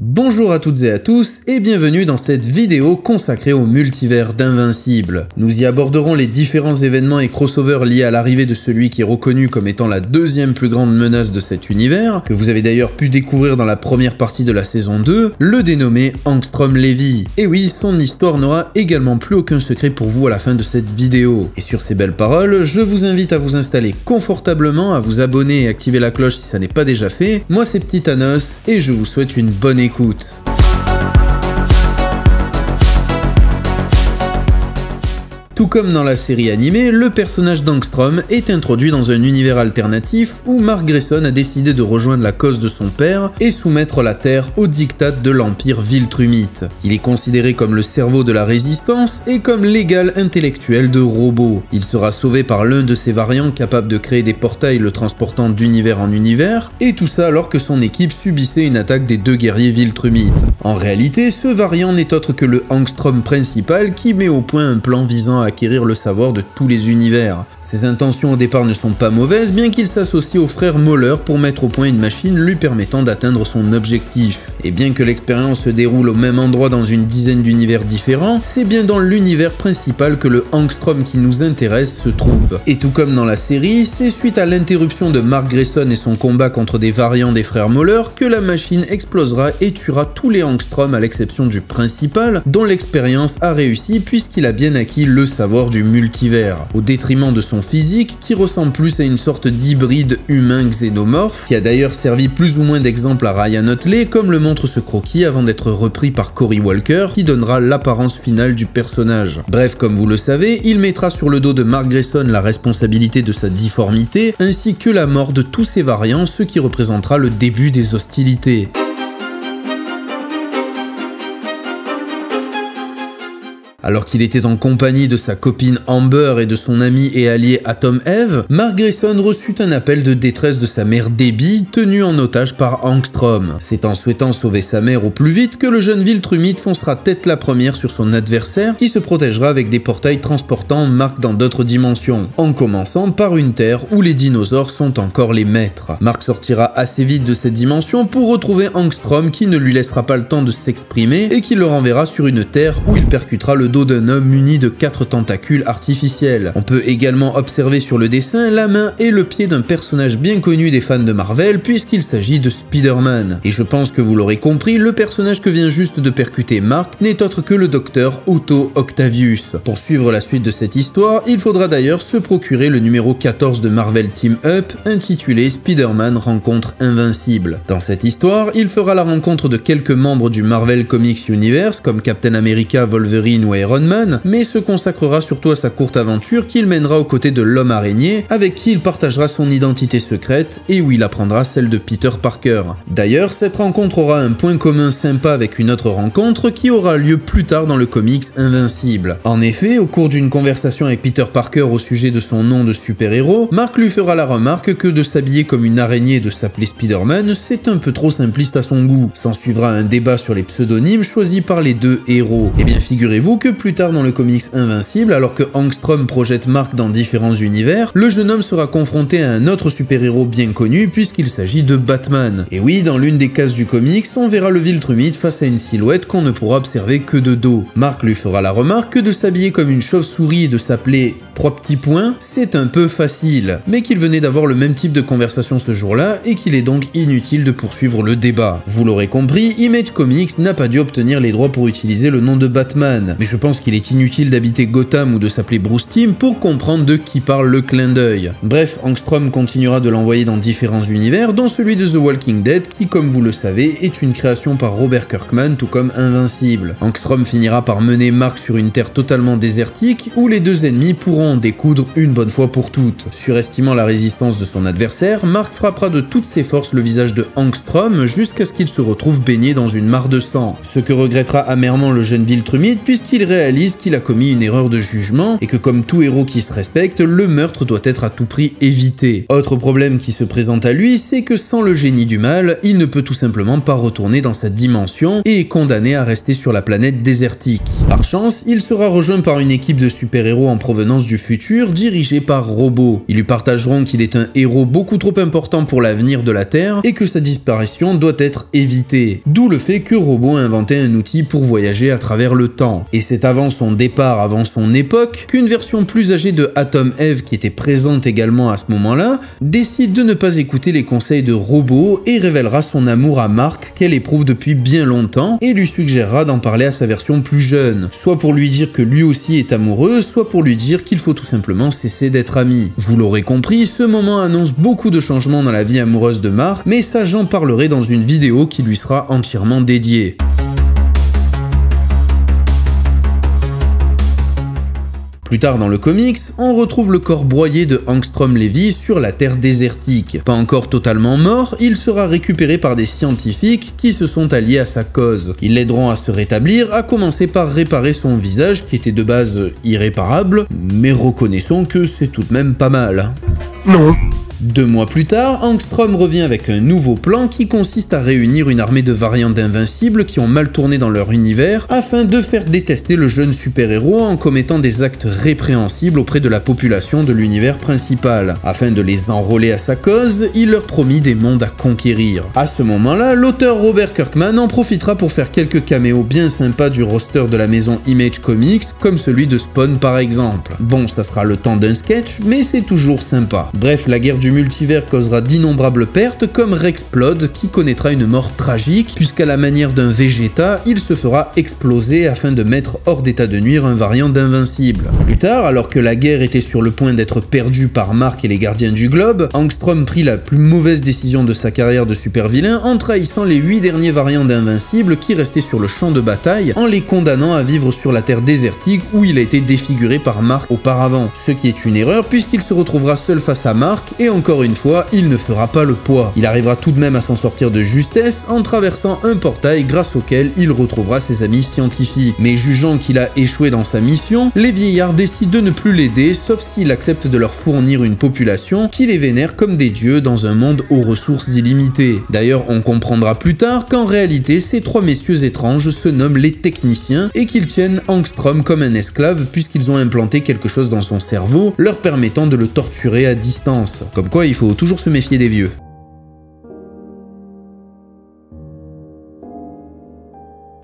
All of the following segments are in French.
Bonjour à toutes et à tous et bienvenue dans cette vidéo consacrée au multivers d'Invincible. Nous y aborderons les différents événements et crossovers liés à l'arrivée de celui qui est reconnu comme étant la deuxième plus grande menace de cet univers, que vous avez d'ailleurs pu découvrir dans la première partie de la saison 2, le dénommé Angstrom Levy. Et oui, son histoire n'aura également plus aucun secret pour vous à la fin de cette vidéo. Et sur ces belles paroles, je vous invite à vous installer confortablement, à vous abonner et activer la cloche si ça n'est pas déjà fait. Moi c'est Petit Thanos et je vous souhaite une bonne écoute. Tout comme dans la série animée, le personnage d'Angstrom est introduit dans un univers alternatif où Mark Grayson a décidé de rejoindre la cause de son père et soumettre la Terre au diktat de l'Empire Viltrumite. Il est considéré comme le cerveau de la résistance et comme l'égal intellectuel de robots. Il sera sauvé par l'un de ses variants capable de créer des portails le transportant d'univers en univers, et tout ça alors que son équipe subissait une attaque des deux guerriers Viltrumites. En réalité, ce variant n'est autre que le Angstrom principal qui met au point un plan visant à acquérir le savoir de tous les univers. Ses intentions au départ ne sont pas mauvaises, bien qu'il s'associe au frère Mauler pour mettre au point une machine lui permettant d'atteindre son objectif. Et bien que l'expérience se déroule au même endroit dans une dizaine d'univers différents, c'est bien dans l'univers principal que le Angstrom qui nous intéresse se trouve. Et tout comme dans la série, c'est suite à l'interruption de Mark Grayson et son combat contre des variants des frères Mauler que la machine explosera et tuera tous les Angstrom à l'exception du principal, dont l'expérience a réussi puisqu'il a bien acquis le savoir du multivers, au détriment de son physique qui ressemble plus à une sorte d'hybride humain xénomorphe, qui a d'ailleurs servi plus ou moins d'exemple à Ryan Utley, comme le montre ce croquis avant d'être repris par Cory Walker, qui donnera l'apparence finale du personnage. Bref, comme vous le savez, il mettra sur le dos de Mark Grayson la responsabilité de sa difformité, ainsi que la mort de tous ses variants, ce qui représentera le début des hostilités. Alors qu'il était en compagnie de sa copine Amber et de son ami et allié Atom Eve, Mark Grayson reçut un appel de détresse de sa mère Debbie, tenue en otage par Angstrom. C'est en souhaitant sauver sa mère au plus vite que le jeune Viltrumite foncera tête la première sur son adversaire, qui se protégera avec des portails transportant Mark dans d'autres dimensions, en commençant par une Terre où les dinosaures sont encore les maîtres. Mark sortira assez vite de cette dimension pour retrouver Angstrom qui ne lui laissera pas le temps de s'exprimer et qui le renverra sur une Terre où il percutera le dos d'un homme muni de 4 tentacules artificiels. On peut également observer sur le dessin la main et le pied d'un personnage bien connu des fans de Marvel puisqu'il s'agit de Spider-Man. Et je pense que vous l'aurez compris, le personnage que vient juste de percuter Mark n'est autre que le docteur Otto Octavius. Pour suivre la suite de cette histoire, il faudra d'ailleurs se procurer le numéro 14 de Marvel Team Up intitulé Spider-Man rencontre Invincible. Dans cette histoire, il fera la rencontre de quelques membres du Marvel Comics Universe comme Captain America, Wolverine ou Iron Man, mais se consacrera surtout à sa courte aventure qu'il mènera aux côtés de l'homme araignée, avec qui il partagera son identité secrète et où il apprendra celle de Peter Parker. D'ailleurs, cette rencontre aura un point commun sympa avec une autre rencontre qui aura lieu plus tard dans le comics Invincible. En effet, au cours d'une conversation avec Peter Parker au sujet de son nom de super-héros, Mark lui fera la remarque que de s'habiller comme une araignée et de s'appeler Spider-Man, c'est un peu trop simpliste à son goût. S'en suivra un débat sur les pseudonymes choisis par les deux héros. Et bien figurez-vous que plus tard dans le comics Invincible, alors que Angstrom projette Mark dans différents univers, le jeune homme sera confronté à un autre super-héros bien connu puisqu'il s'agit de Batman. Et oui, dans l'une des cases du comics, on verra le Viltrumite face à une silhouette qu'on ne pourra observer que de dos. Mark lui fera la remarque que de s'habiller comme une chauve-souris et de s'appeler 3 petits points, c'est un peu facile, mais qu'il venait d'avoir le même type de conversation ce jour-là et qu'il est donc inutile de poursuivre le débat. Vous l'aurez compris, Image Comics n'a pas dû obtenir les droits pour utiliser le nom de Batman, mais je pense qu'il est inutile d'habiter Gotham ou de s'appeler Bruce Timm pour comprendre de qui parle le clin d'œil. Bref, Angstrom continuera de l'envoyer dans différents univers, dont celui de The Walking Dead qui, comme vous le savez, est une création par Robert Kirkman, tout comme Invincible. Angstrom finira par mener Mark sur une terre totalement désertique où les deux ennemis pourront en découdre une bonne fois pour toutes. Surestimant la résistance de son adversaire, Mark frappera de toutes ses forces le visage de Angstrom jusqu'à ce qu'il se retrouve baigné dans une mare de sang. Ce que regrettera amèrement le jeune Viltrumite puisqu'il réalise qu'il a commis une erreur de jugement et que comme tout héros qui se respecte, le meurtre doit être à tout prix évité. Autre problème qui se présente à lui, c'est que sans le génie du mal, il ne peut tout simplement pas retourner dans sa dimension et est condamné à rester sur la planète désertique. Par chance, il sera rejoint par une équipe de super-héros en provenance du futur dirigée par Robo. Ils lui partageront qu'il est un héros beaucoup trop important pour l'avenir de la Terre et que sa disparition doit être évitée. D'où le fait que Robo a inventé un outil pour voyager à travers le temps. Et c'est avant son départ, avant son époque, qu'une version plus âgée de Atom Eve, qui était présente également à ce moment-là, décide de ne pas écouter les conseils de Robo et révélera son amour à Mark qu'elle éprouve depuis bien longtemps et lui suggérera d'en parler à sa version plus jeune, soit pour lui dire que lui aussi est amoureux, soit pour lui dire qu'il faut tout simplement cesser d'être amis. Vous l'aurez compris, ce moment annonce beaucoup de changements dans la vie amoureuse de Mark, mais ça j'en parlerai dans une vidéo qui lui sera entièrement dédiée. Plus tard dans le comics, on retrouve le corps broyé de Angstrom Levy sur la Terre désertique. Pas encore totalement mort, il sera récupéré par des scientifiques qui se sont alliés à sa cause. Ils l'aideront à se rétablir, à commencer par réparer son visage qui était de base irréparable, mais reconnaissons que c'est tout de même pas mal. Non. 2 mois plus tard, Angstrom revient avec un nouveau plan qui consiste à réunir une armée de variants d'invincibles qui ont mal tourné dans leur univers afin de faire détester le jeune super-héros en commettant des actes répréhensibles auprès de la population de l'univers principal. Afin de les enrôler à sa cause, il leur promit des mondes à conquérir. À ce moment-là, l'auteur Robert Kirkman en profitera pour faire quelques caméos bien sympas du roster de la maison Image Comics, comme celui de Spawn par exemple. Bon, ça sera le temps d'un sketch, mais c'est toujours sympa. Bref, la guerre du multivers causera d'innombrables pertes comme Rexplode qui connaîtra une mort tragique puisqu'à la manière d'un Vegeta, il se fera exploser afin de mettre hors d'état de nuire un variant d'invincible. Plus tard, alors que la guerre était sur le point d'être perdue par Mark et les gardiens du globe, Angstrom prit la plus mauvaise décision de sa carrière de super vilain en trahissant les 8 derniers variants d'invincibles qui restaient sur le champ de bataille en les condamnant à vivre sur la terre désertique où il a été défiguré par Mark auparavant. Ce qui est une erreur puisqu'il se retrouvera seul face à Mark et encore une fois, il ne fera pas le poids. Il arrivera tout de même à s'en sortir de justesse en traversant un portail grâce auquel il retrouvera ses amis scientifiques. Mais jugeant qu'il a échoué dans sa mission, les vieillards décident de ne plus l'aider sauf s'il accepte de leur fournir une population qui les vénère comme des dieux dans un monde aux ressources illimitées. D'ailleurs, on comprendra plus tard qu'en réalité, ces 3 messieurs étranges se nomment les techniciens et qu'ils tiennent Angstrom comme un esclave puisqu'ils ont implanté quelque chose dans son cerveau leur permettant de le torturer à distance. Comme quoi, il faut toujours se méfier des vieux.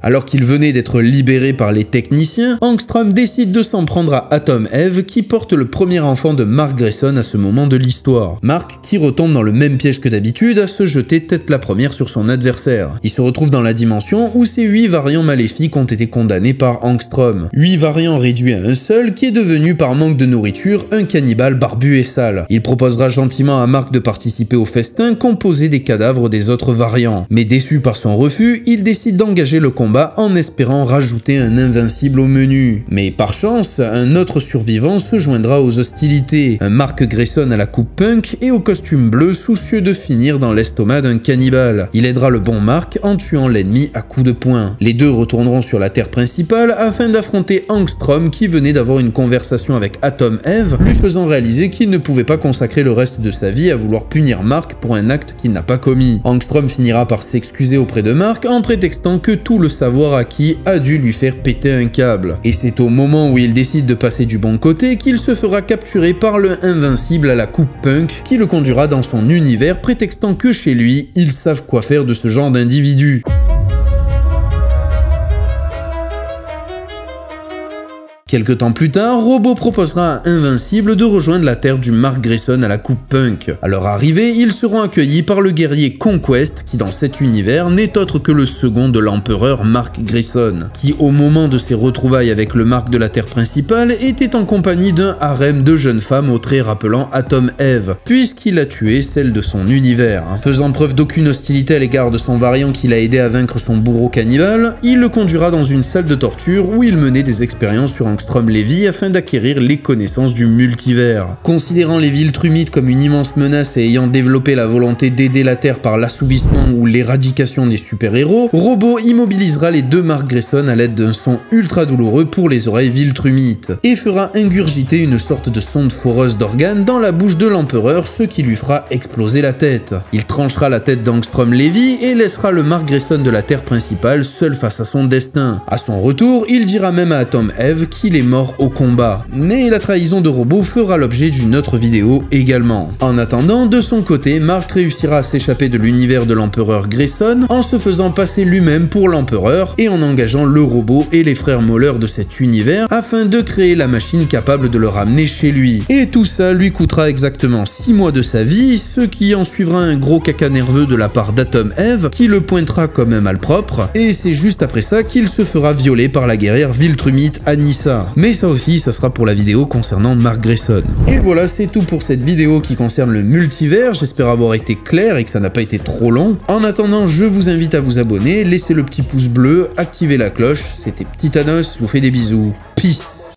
Alors qu'il venait d'être libéré par les techniciens, Angstrom décide de s'en prendre à Atom Eve qui porte le premier enfant de Mark Grayson à ce moment de l'histoire. Mark qui retombe dans le même piège que d'habitude à se jeter tête la première sur son adversaire. Il se retrouve dans la dimension où ces 8 variants maléfiques ont été condamnés par Angstrom. 8 variants réduits à un seul qui est devenu par manque de nourriture un cannibale barbu et sale. Il proposera gentiment à Mark de participer au festin composé des cadavres des autres variants. Mais déçu par son refus, il décide d'engager le combat en espérant rajouter un invincible au menu. Mais par chance, un autre survivant se joindra aux hostilités, un Mark Grayson à la coupe punk et au costume bleu soucieux de finir dans l'estomac d'un cannibale. Il aidera le bon Mark en tuant l'ennemi à coups de poing. Les deux retourneront sur la terre principale afin d'affronter Angstrom qui venait d'avoir une conversation avec Atom Eve, lui faisant réaliser qu'il ne pouvait pas consacrer le reste de sa vie à vouloir punir Mark pour un acte qu'il n'a pas commis. Angstrom finira par s'excuser auprès de Mark en prétextant que tout le savoir acquis a dû lui faire péter un câble. Et c'est au moment où il décide de passer du bon côté qu'il se fera capturer par le invincible à la coupe punk qui le conduira dans son univers prétextant que chez lui, ils savent quoi faire de ce genre d'individu. Quelque temps plus tard, Robo proposera à Invincible de rejoindre la terre du Mark Grayson à la coupe punk. À leur arrivée, ils seront accueillis par le guerrier Conquest qui dans cet univers n'est autre que le second de l'empereur Mark Grayson, qui au moment de ses retrouvailles avec le Mark de la terre principale était en compagnie d'un harem de jeunes femmes aux traits rappelant Atom Eve, puisqu'il a tué celle de son univers. Faisant preuve d'aucune hostilité à l'égard de son variant qui l'a aidé à vaincre son bourreau cannibale, il le conduira dans une salle de torture où il menait des expériences sur Angstrom Angstrom Levy afin d'acquérir les connaissances du multivers. Considérant les Viltrumites comme une immense menace et ayant développé la volonté d'aider la Terre par l'assouvissement ou l'éradication des super-héros, Robo immobilisera les deux Mark Grayson à l'aide d'un son ultra douloureux pour les oreilles Viltrumites et fera ingurgiter une sorte de sonde foreuse d'organes dans la bouche de l'empereur, ce qui lui fera exploser la tête. Il tranchera la tête d'Angstrom Levy et laissera le Mark Grayson de la Terre principale seul face à son destin. À son retour, il dira même à Atom Eve qu'il est mort au combat. Mais la trahison de Robo fera l'objet d'une autre vidéo également. En attendant, de son côté, Mark réussira à s'échapper de l'univers de l'empereur Grayson en se faisant passer lui-même pour l'empereur et en engageant le robot et les frères Moller de cet univers afin de créer la machine capable de le ramener chez lui. Et tout ça lui coûtera exactement 6 mois de sa vie, ce qui en suivra un gros caca nerveux de la part d'Atom Eve qui le pointera comme un malpropre, et c'est juste après ça qu'il se fera violer par la guerrière Viltrumite Anissa. Mais ça aussi, ça sera pour la vidéo concernant Mark Grayson. Et voilà, c'est tout pour cette vidéo qui concerne le multivers, j'espère avoir été clair et que ça n'a pas été trop long. En attendant, je vous invite à vous abonner, laissez le petit pouce bleu, activez la cloche, c'était Petit Thanos, je vous fais des bisous. Peace.